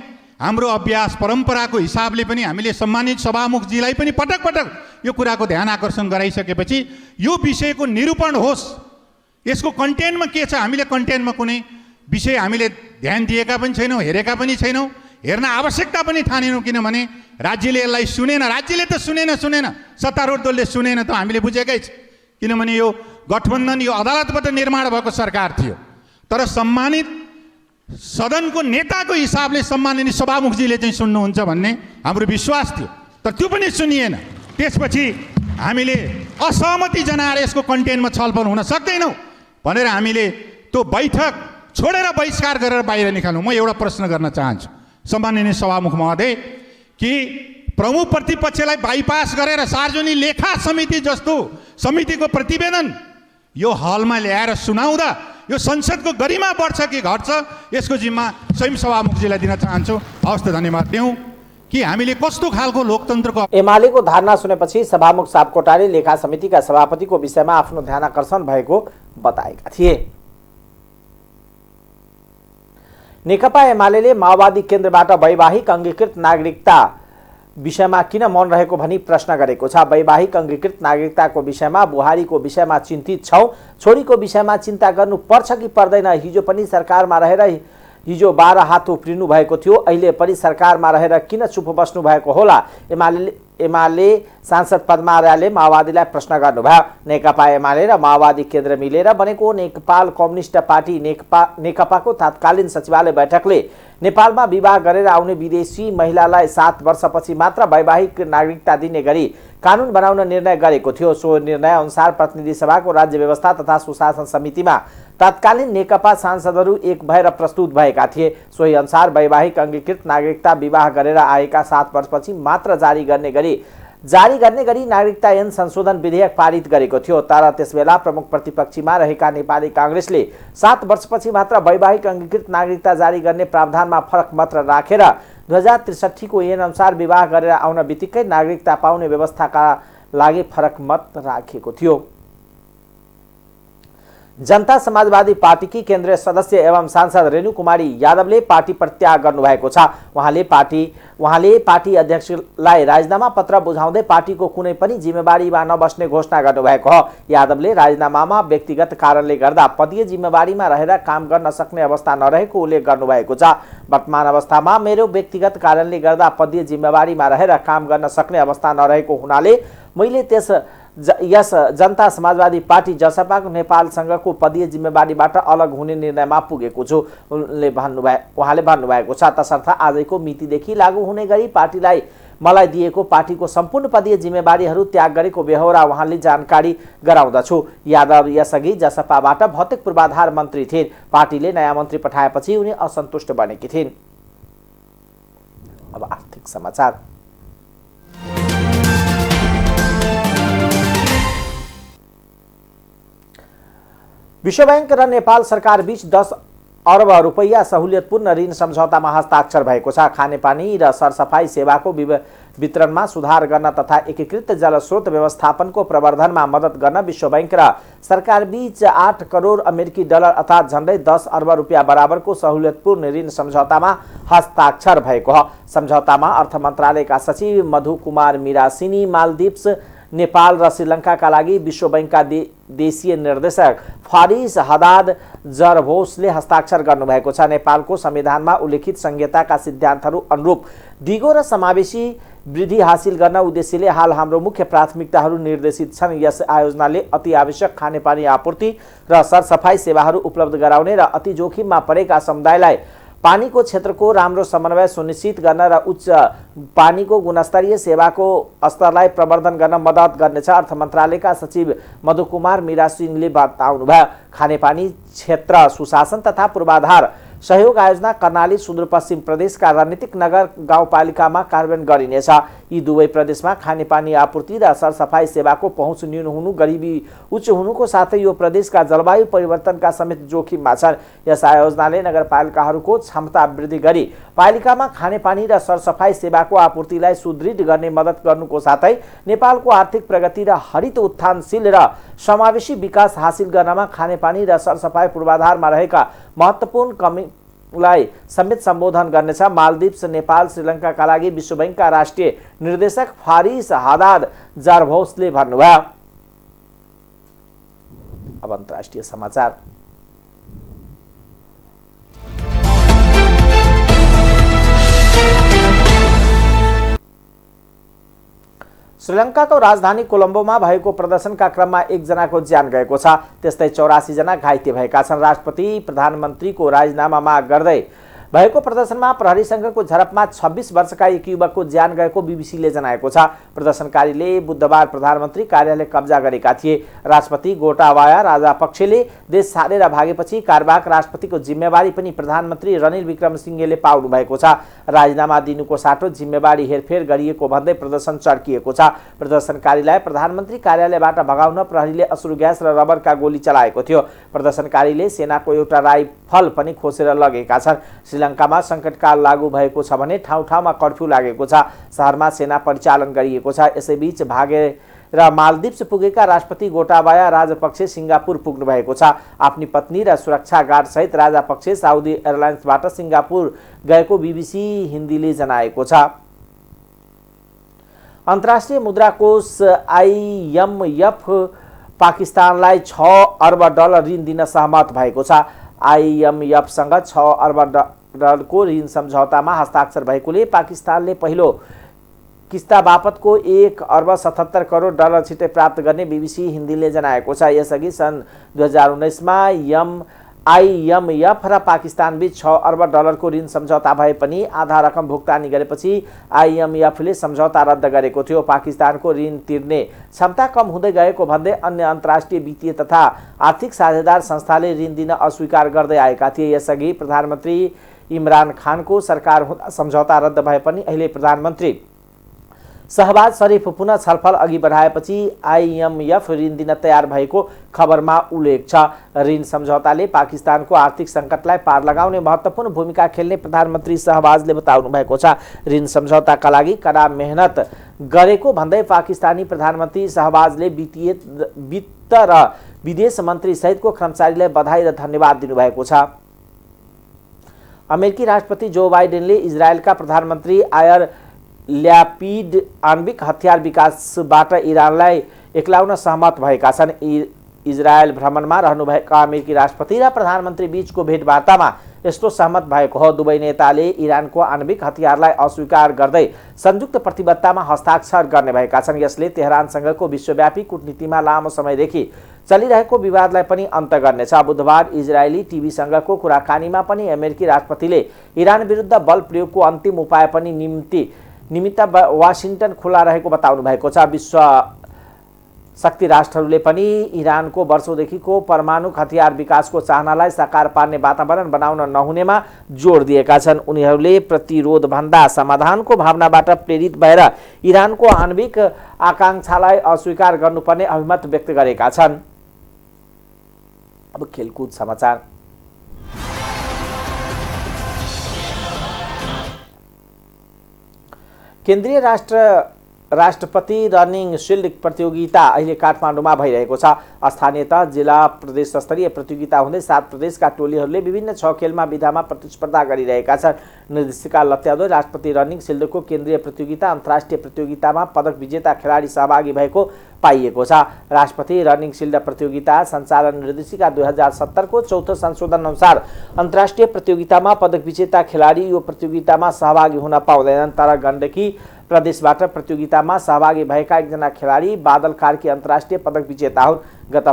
हाम्रो अभ्यास परम्पराको हिसाबले पनि हामीले सम्मानित सभामुखजीलाई पनि पटक पटक यो कुराको ध्यान आकर्षण गराइसकेपछि यो विषयको निरूपण होस्, यसको कन्टेन्टमा के छ। हामीले कन्टेन्टमा कुनै विषय हामीले ध्यान दिएका पनि छैनौँ, हेरेका पनि छैनौँ, हेर्न आवश्यकता पनि ठानेनौँ, किनभने राज्यले यसलाई सुनेन। राज्यले त सुनेन, सत्तारूढ दलले सुनेन त हामीले बुझेकै छ, किनभने यो गठबन्धन यो अदालतबाट निर्माण भएको सरकार थियो। तर सम्मानित सदनको नेताको हिसाबले सम्माननीय सभामुखजीले चाहिँ सुन्नुहुन्छ भन्ने हाम्रो विश्वास थियो, तर त्यो पनि सुनिएन। त्यसपछि हामीले असहमति जनाएर यसको कन्टेन्टमा छलफल हुन सक्दैनौँ भनेर हामीले त्यो बैठक छोडेर बहिष्कार गरेर बाहिर निकाल्नु। म एउटा प्रश्न गर्न चाहन्छु सम्माननीय सभामुख महोदय कि प्रमुख प्रतिपक्षलाई बाइपास गरेर सार्वजनिक लेखा समिति जस्तो समितिको प्रतिवेदन यो हलमा ल्याएर सुनाउँदा यो संसदको गरिमा बढ्छ कि घट्छ, यसको जिम्मा स्वयं सभामुखजीलाई दिन चाहन्छु। हवस् त, धन्यवाद दिउँ कि हामीले कस्तो खालको लोकतन्त्रको। एमालेको धारणा सुनेपछि सभामुख सापकोटाले लेखा समितिका सभापतिको विषयमा आफ्नो ध्यानाकर्षण भएको बताएका थिए। नेकपा एमाले माओवादी केन्द्रबाट वैवाहिक अङ्गीकृत नागरिकता विषयमा किन मौन रहेको भनी प्रश्न गरेको छ। वैवाहिक अङ्गीकृत नागरिकताको विषयमा बुहारीको विषयमा चिन्तित छौँ, छोरीको विषयमा चिन्ता गर्नुपर्छ कि पर्दैन। हिजो पनि सरकारमा रहेर हिजो 12 हात उफ्रिनु भएको थियो, अहिले पनि सरकारमा रहेर किन चुप बस्नु भएको होला? एमाले सांसद पद्मा आर्यले माओवादीलाई प्रश्न गर्नुभयो। नेकपा एमाले र माओवादी केन्द्र मिलेर बनेको नेपाल कम्युनिस्ट पार्टी नेकपाको तत्कालीन सचिवालय बैठकले नेपालमा विवाह गरेर आउने विदेशी महिलालाई 7 वर्षपछि मात्र वैवाहिक नागरिकता दिने गरी कानुन बनाउन निर्णय गरेको थियो। सो निर्णय अनुसार प्रतिनिधि सभाको राज्य व्यवस्था तथा सुशासन समितिमा तत्कालीन नेकपा सांसदहरू एक भएर प्रस्तुत भएका थिए। सोही अनुसार वैवाहिक अङ्गीकृत नागरिकता विवाह गरेर आएका 7 वर्षपछि मात्र जारी गर्ने गरी नागरिकता ऐन संशोधन विधेयक पारित गरेको थियो। तर त्यसबेला प्रमुख प्रतिपक्षीमा रहेका नेपाली काङ्ग्रेसले 7 वर्षपछि मात्र वैवाहिक अङ्गीकृत नागरिकता जारी गर्ने प्रावधानमा फरक मात्र राखेर 2063 को ऐन अनुसार विवाह गरेर आउन बित्तिकै नागरिकता पाउने व्यवस्थाका लागि फरक मत राखेको थियो। जनता समाजवादी पार्टीकी केन्द्रीय सदस्य एवं सांसद रेणु कुमारी यादवले पार्टी परित्याग गर्नुभएको छ। उहाँले पार्टी अध्यक्षलाई राजीनामा पत्र बुझाउँदै पार्टीको कुनै पनि जिम्मेवारीमा नबस्ने घोषणा गर्नुभएको हो। यादवले राजीनामामा व्यक्तिगत कारणले गर्दा पदीय जिम्मेवारीमा रहेर काम गर्न सक्ने अवस्था नरहेको उल्लेख गर्नुभएको छ। वर्तमान अवस्थामा मेरो व्यक्तिगत कारणले गर्दा पदीय जिम्मेवारीमा रहेर काम गर्न सक्ने अवस्था नरहेको हुनाले मैले यस जनता समाजवादी पार्टी जसपाको नेपालसँगको पदीय जिम्मेवारीबाट अलग हुने निर्णयमा पुगेको छु उहाँले भन्नुभएको छ। तसर्थ आजको मितिदेखि लागू हुने गरी पार्टीलाई मलाई दिएको पार्टीको सम्पूर्ण पदीय जिम्मेवारीहरू त्याग गरेको बेहोरा उहाँले जानकारी गराउँदछु। यादव यसअघि जसपाबाट भौतिक पूर्वाधार मन्त्री थिइन्। पार्टीले नयाँ मन्त्री पठाएपछि उनी असन्तुष्ट बनेकी थिइन्। अब आर्थिक समाचार। विश्व बैंक र नेपाल सरकार बीच 10 अर्ब रुपैयाँ सहुलियतपूर्ण ऋण सम्झौतामा हस्ताक्षर भएको छ। खानेपानी र सरसफाई सेवाको वितरणमा सुधार गर्न तथा एकीकृत जलस्रोत व्यवस्थापनको प्रवर्धनमा मद्दत गर्न विश्व बैंक र सरकार बीच 8 करोड अमेरिकी डलर अर्थात् झन्डै 10 अर्ब रुपियाँ बराबरको सहुलियतपूर्ण ऋण सम्झौतामा हस्ताक्षर भएको हो। सम्झौतामा अर्थ मन्त्रालयका सचिव मधु कुमार मिरासिनी, मालदिप्स, नेपाल र श्रीलङ्काका लागि विश्व बैंकका देशीय निर्देशक फारिस हदाद जरभोसले हस्ताक्षर गर्नुभएको छ। नेपालको संविधानमा उल्लेखित संहिताका सिद्धान्तहरू अनुरूप दिगो र समावेशी वृद्धि हासिल गर्न उद्देश्यले हाल हाम्रो मुख्य प्राथमिकताहरू निर्देशित छन्। यस आयोजनाले अति आवश्यक खानेपानी आपूर्ति र सरसफाई सेवाहरू उपलब्ध गराउने र अति जोखिममा परेका समुदायलाई पानीको क्षेत्रको राम्रो समन्वय सुनिश्चित गर्न र उच्च पानीको गुणस्तरीय सेवाको स्तरलाई प्रवर्धन गर्न मद्दत गर्नेछ। अर्थ मन्त्रालयका सचिव मधु कुमार मिरासिङले बताउनुभयो। खानेपानी क्षेत्र सुशासन तथा पूर्वाधार सहयोग आयोजना कर्णाली सुदूरपश्चिम प्रदेशका रणनीतिक नगर गाउँपालिकामा कार्यान्वयन गरिनेछ। यी दुवै प्रदेशमा खानेपानी आपूर्ति र सरसफाई सेवाको पहुँच न्यून हुनु, गरिबी उच्च हुनुको साथै यो प्रदेशका जलवायु परिवर्तनका समेत जोखिममा छन्। यस आयोजनाले नगरपालिकाहरूको क्षमता वृद्धि गरी पालिकामा खानेपानी र सरसफाई सेवाको आपूर्तिलाई सुदृढ गर्ने मद्दत गर्नुको साथै नेपालको आर्थिक प्रगति र हरित उत्थानशील र समावेशी विकास हासिल गर्नमा खानेपानी र सरसफाई पूर्वाधारमा रहेका महत्त्वपूर्ण कमीलाई समेत सम्बोधन गर्नेछ। मालदिप्स, नेपाल, श्रीलङ्काका लागि विश्व बैंकका राष्ट्रिय निर्देशक फारिस हदाद जरभोसले भन्नुभयो। अब अन्तर्राष्ट्रिय समाचार। श्रीलङ्काको राजधानी कोलम्बोमा भएको प्रदर्शनका क्रममा 1 जनाको ज्यान गएको छ। त्यस्तै 84 जना घाइते भएका छन्। राष्ट्रपति प्रधानमन्त्रीको राजीनामा माग गर्दै भएको प्रदर्शनमा प्रहरीसँगको झडपमा 26 वर्षका एक युवकको ज्यान गएको बीबीसीले जनाएको छ। प्रदर्शनकारीले बुधबार प्रधानमन्त्री कार्यालय कब्जा गरेका थिए। राष्ट्रपति गोटाबाया राजापक्षले देश छाडेर भागेपछि कार्यवाहक राष्ट्रपतिको जिम्मेवारी पनि प्रधानमन्त्री रनिल विक्रमसिंघेले पाउनु भएको छ। राजीनामा दिनुको साटो जिम्मेवारी हेरफेर गरिएको भन्दै प्रदर्शन चर्किएको छ। प्रदर्शनकारीलाई प्रधानमन्त्री कार्यालयबाट भगाउन प्रहरीले अश्रु ग्यास र रबरका गोली चलाएको थियो। प्रदर्शनकारीले सेनाको एउटा राइफल पनि खोसेर लगेका छन्। श्रीलङ्कामा सङ्कटकाल लागू भएको छ भने ठाउँ ठाउँमा कर्फ्यू लागेको छ। शहरमा सेना परिचालन गरिएको छ। यसैबीच भागेर मालदिप्स पुगेका राष्ट्रपति गोटाबाया राजपक्षे सिङ्गापुर पुग्नु भएको छ। आफ्नी पत्नी र सुरक्षा गार्डसहित राजपक्षे साउदी एयरलाइन्सबाट सिङ्गापुर गएको बीबीसी हिन्दीले जनाएको छ। अन्तर्राष्ट्रिय मुद्रा कोष IMF पाकिस्तानलाई 6 अर्ब डलर ऋण दिन सहमत भएको छ। IMFसँग 6 अर्ब डलरको ऋण सम्झौतामा हस्ताक्षर भएकोले पाकिस्तानले पहिलो किस्ता बापतको 1 अर्ब 77 करोड डलर छिटै प्राप्त गर्ने BBC हिन्दीले जनाएको छ। यसअघि सन् 2019 मा IMF र पाकिस्तानबीच 6 अर्ब डलरको ऋण सम्झौता भए पनि आधा रकम भुक्तानी गरेपछि IMFले सम्झौता रद्द गरेको थियो। पाकिस्तानको ऋण तिर्ने क्षमता कम हुँदै गएको भन्दै अन्य अन्तर्राष्ट्रिय वित्तीय तथा आर्थिक साझेदार संस्थाले ऋण दिन अस्वीकार गर्दै आएका थिए। यसअघि प्रधानमन्त्री इमरान खानको सरकार हुँदा सम्झौता रद्द भए पनि अहिले प्रधानमन्त्री सहबाज शरीफ पुनः छलफल अघि बढाएपछि IMF ऋण दिन तयार भएको खबरमा उल्लेख छ। ऋण सम्झौताले पाकिस्तानको आर्थिक सङ्कटलाई पार लगाउने महत्त्वपूर्ण भूमिका खेल्ने प्रधानमन्त्री सहबाजले बताउनु भएको छ। ऋण सम्झौताका लागि कडा मेहनत गरेको भन्दै पाकिस्तानी प्रधानमन्त्री सहबाजले वित्त र विदेश मन्त्री सहितको कर्मचारीलाई बधाई र धन्यवाद दिनुभएको छ। अमेरिकी राष्ट्रपति जो बाइडेनले इजरायलका प्रधानमन्त्री यायर ल्यापिड आणविक हतियार विकासबाट इरानलाई एक्लाउन सहमत भएका छन्। इजरायल भ्रमणमा रहनुभएका अमेरिकी राष्ट्रपति र प्रधानमन्त्री बीचको भेटवार्तामा यस्तो सहमत भएको हो। दुवै नेताले इरानको आणविक हतियारलाई अस्वीकार गर्दै संयुक्त प्रतिबद्धतामा हस्ताक्षर गर्ने भएका छन्। यसले तेहरानसँगको विश्वव्यापी कूटनीतिमा लामो समयदेखि चलिरहेको विवादलाई पनि अन्त गर्नेछ। बुधबार इजरायली टिभीसँगको कुराकानीमा पनि अमेरिकी राष्ट्रपतिले इरान विरुद्ध बल प्रयोगको अन्तिम उपाय पनि निमित्त वाशिंटन खुला रहेको बताउनु भएको छ। विश्व शक्ति राष्ट्रहरूले पनि इरानको वर्षौंदेखिको परमाणु हतियार विकासको चाहनालाई साकार पार्ने वातावरण बनाउन नहुनेमा जोड दिएका छन्। उनीहरूले प्रतिरोधभन्दा समाधानको भावनाबाट प्रेरित भएर इरानको आणविक आकांक्षालाई अस्वीकार गर्नुपर्ने अभिमत व्यक्त गरेका छन्। अब खेलकुद समाचार। केन्द्रीय राष्ट्रपति रनिङ सिल्ड प्रतियोगिता अहिले काठमाडौँमा भइरहेको छ। स्थानीय तह जिल्ला प्रदेश स्तरीय प्रतियोगिता हुँदै 7 प्रदेशका टोलीहरूले विभिन्न 6 खेलमा विधामा प्रतिस्पर्धा गरिरहेका छन्। निर्देशिका लत्याउँदै राष्ट्रपति रनिङ सिल्डको केन्द्रीय प्रतियोगिता अन्तर्राष्ट्रिय प्रतियोगितामा पदक विजेता खेलाडी सहभागी भएको पाइएको छ। राष्ट्रपति रनिङ सिल्ड प्रतियोगिता सञ्चालन निर्देशिका 2070 को चौथो संशोधन अनुसार अन्तर्राष्ट्रिय प्रतियोगितामा पदक विजेता खेलाडी यो प्रतियोगितामा सहभागी हुन पाउँदैनन्। तर गण्डकी प्रदेशबाट प्रतियोगितामा सहभागी भएका एकजना खेलाडी बादल कार्की अन्तर्राष्ट्रिय पदक विजेता हुन्। गत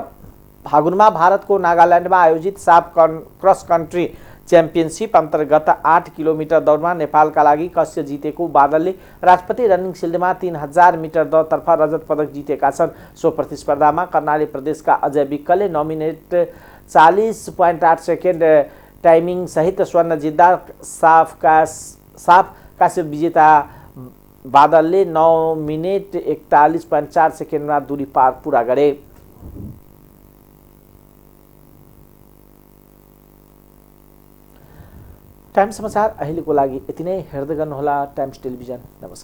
फागुनमा भारतको नागाल्यान्डमा आयोजित साफ क्रस कन्ट्री च्याम्पियनसिप अन्तर्गत 8 किलोमिटर दौडमा नेपालका लागि कस्य जितेको बादलले राष्ट्रपति रनिङ सिल्डमा 3000 मिटर दौडतर्फ रजत पदक जितेका छन्। सो प्रतिस्पर्धामा कर्णाली प्रदेशका अजय विक्कले नोमिनेट 40.8 सेकेन्ड टाइमिङ सहित स्वर्ण जित्दा साफ कास्य विजेता बादलले 9 मिनेट 41.4 सेकेन्डमा दूरी पूरा गरे। टाइम्स समाचार अहिलेको लागि यति नै। हेर्दै गर्नुहोला टाइम्स टेलिभिजन। नमस्कार।